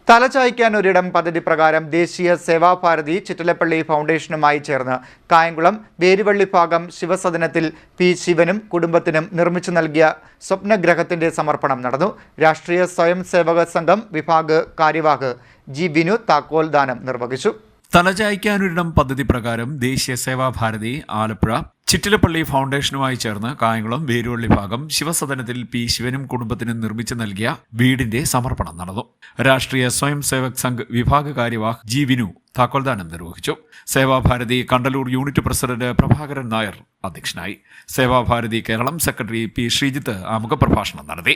തലചായ്ക്കാൻ ഒരിടം പദ്ധതി പ്രകാരം ദേശീയ സേവാഭാരതി ചിറ്റലപ്പള്ളി ഫൗണ്ടേഷനുമായി ചേർന്ന് കായംകുളം വേരുവള്ളി ഭാഗം ശിവസദനത്തിൽ പി ശിവനും കുടുംബത്തിനും നിർമ്മിച്ചു നൽകിയ സ്വപ്നഗ്രഹത്തിന്റെ സമർപ്പണം നടന്നു. രാഷ്ട്രീയ സ്വയം സേവക സംഘം വിഭാഗ് കാര്യവാഹ് ജി ബിനു താക്കോൽദാനം നിർവഹിച്ചു. തലചായ്ക്കാനൊരിടം പദ്ധതി പ്രകാരം ദേശീയ സേവാഭാരതി ആലപ്പുഴ ചിറ്റിലപ്പള്ളി ഫൗണ്ടേഷനുമായി ചേർന്ന് കായംകുളം വേരുവള്ളി ഭാഗം ശിവസദനത്തിൽ പി ശിവനും കുടുംബത്തിനും നിർമ്മിച്ചു നൽകിയ വീടിന്റെ സമർപ്പണം നടന്നു. രാഷ്ട്രീയ സ്വയം സേവക് സംഘ് വിഭാഗ് കാര്യവാഹ് ജി ബിനു താക്കോൽദാനം നിർവഹിച്ചു. സേവാഭാരതി കണ്ടലൂർ യൂണിറ്റ് പ്രസിഡന്റ് പ്രഭാകരൻ നായർ അധ്യക്ഷനായി. സേവാഭാരതി കേരളം സെക്രട്ടറി പി ശ്രീജിത്ത് ആമുഖപ്രഭാഷണം നടത്തി.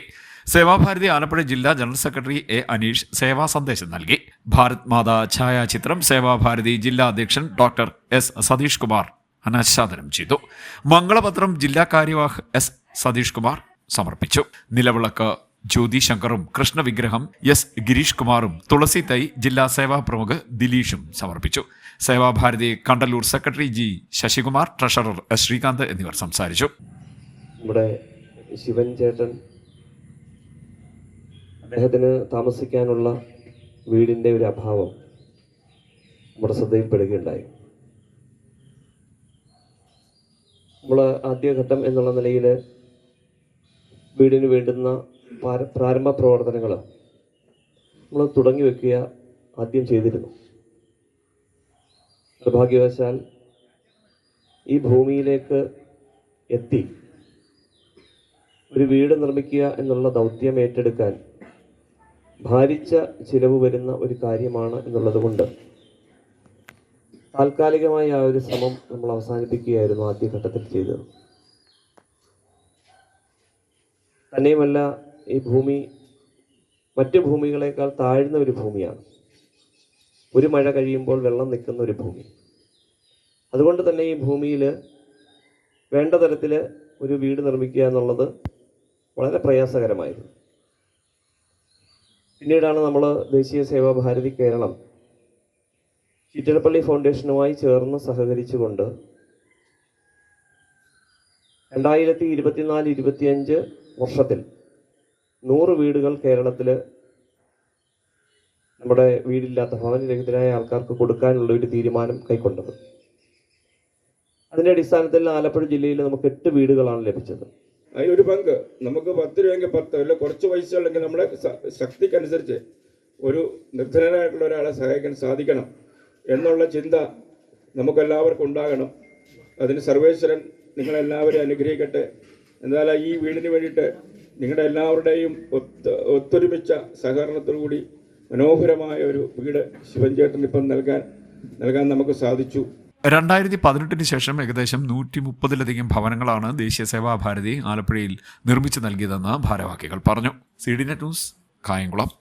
സേവാഭാരതി ആലപ്പുഴ ജില്ലാ ജനറൽ സെക്രട്ടറി എ അനീഷ് സേവാ സന്ദേശം നൽകി. ഭാരത് മാതാ ഛായാചിത്രം സേവാഭാരതി ജില്ലാ അധ്യക്ഷൻ ഡോക്ടർ എസ് സതീഷ് കുമാർ അനാച്ഛാദനം ചെയ്തു. മംഗളപത്രം ജില്ലാ കാര്യവാഹ് എസ് സതീഷ് കുമാർ സമർപ്പിച്ചു. നിലവിളക്ക് ജ്യോതി ശങ്കറും കൃഷ്ണവിഗ്രഹം എസ് ഗിരീഷ് കുമാറും തുളസി തൈ ജില്ലാ സേവാ പ്രമുഖ് ദിലീഷും സമർപ്പിച്ചു. Seva Bharati Kandalur secretary G Sasikumar, treasurer S Sreekanth എന്നിവർ സംസാരിച്ചു. നമ്മുടെ ശിവൻ ചേട്ടൻ അദ്ദേഹത്തിന് താമസിക്കാനുള്ള വീടിൻ്റെ ഒരു അഭാവം നമ്മുടെ ശ്രദ്ധയിൽപ്പെടുകയുണ്ടായി. നമ്മൾ ആദ്യഘട്ടം എന്നുള്ള നിലയിൽ വീടിന് വേണ്ടുന്ന പ്രാരംഭ പ്രവർത്തനങ്ങൾ നമ്മൾ തുടങ്ങി വെക്കുക ആദ്യം ചെയ്തിരുന്നു. നിർഭാഗ്യവശാൽ ഈ ഭൂമിയിലേക്ക് എത്തി ഒരു വീട് നിർമ്മിക്കുക എന്നുള്ള ദൗത്യം ഏറ്റെടുക്കാൻ ഭാരിച്ച ചിലവ് വരുന്ന ഒരു കാര്യമാണ് എന്നുള്ളത് കൊണ്ട് താൽക്കാലികമായി ആ ഒരു ശ്രമം നമ്മൾ അവസാനിപ്പിക്കുകയായിരുന്നു ആദ്യഘട്ടത്തിൽ ചെയ്തത്. തന്നെയുമല്ല, ഈ ഭൂമി മറ്റ് ഭൂമികളെക്കാൾ താഴ്ന്ന ഒരു ഭൂമിയാണ്. ഒരു മഴ കഴിയുമ്പോൾ വെള്ളം നിൽക്കുന്ന ഒരു ഭൂമി. അതുകൊണ്ട് തന്നെ ഈ ഭൂമിയിൽ വേണ്ട തരത്തിൽ ഒരു വീട് നിർമ്മിക്കുക എന്നുള്ളത് വളരെ പ്രയാസകരമായിരുന്നു. പിന്നീടാണ് നമ്മൾ ദേശീയ സേവാഭാരതി കേരളം ചിറ്റലപ്പള്ളി ഫൗണ്ടേഷനുമായി ചേർന്ന് സഹകരിച്ചുകൊണ്ട് 2024-25 വർഷത്തിൽ 100 വീടുകൾ കേരളത്തിൽ നമ്മുടെ വീടില്ലാത്ത ഭവനരഹിതരായ ആൾക്കാർക്ക് കൊടുക്കാനുള്ള ഒരു തീരുമാനം കൈക്കൊണ്ടത്. അതിൻ്റെ അടിസ്ഥാനത്തിൽ ആലപ്പുഴ ജില്ലയിൽ നമുക്ക് 8 വീടുകളാണ് ലഭിച്ചത്. അതിനൊരു പങ്ക് നമുക്ക് 10 രൂപയെങ്കിൽ 10, അല്ല കുറച്ച് പൈസ ഉണ്ടെങ്കിൽ നമ്മുടെ ശക്തിക്കനുസരിച്ച് ഒരു നിർധനരായിട്ടുള്ള ഒരാളെ സഹായിക്കാൻ സാധിക്കണം എന്നുള്ള ചിന്ത നമുക്കെല്ലാവർക്കും ഉണ്ടാകണം. അതിന് സർവേശ്വരൻ നിങ്ങളെല്ലാവരെയും അനുഗ്രഹിക്കട്ടെ. എന്നാലും ഈ വീടിന് വേണ്ടിയിട്ട് നിങ്ങളുടെ എല്ലാവരുടെയും ഒത്തൊരുമിച്ച സഹകരണത്തോടുകൂടി മനോഹരമായ ഒരു വീട് ശിവൻചേട്ടൻ ഇപ്പം നൽകാൻ നമുക്ക് സാധിച്ചു. 2018 ശേഷം ഏകദേശം 130-ലധികം ഭവനങ്ങളാണ് ദേശീയ സേവാഭാരതി ആലപ്പുഴയിൽ നിർമ്മിച്ചു നൽകിയതെന്ന് ഭാരവാഹികൾ പറഞ്ഞു. CDNet news, Kayamkulam.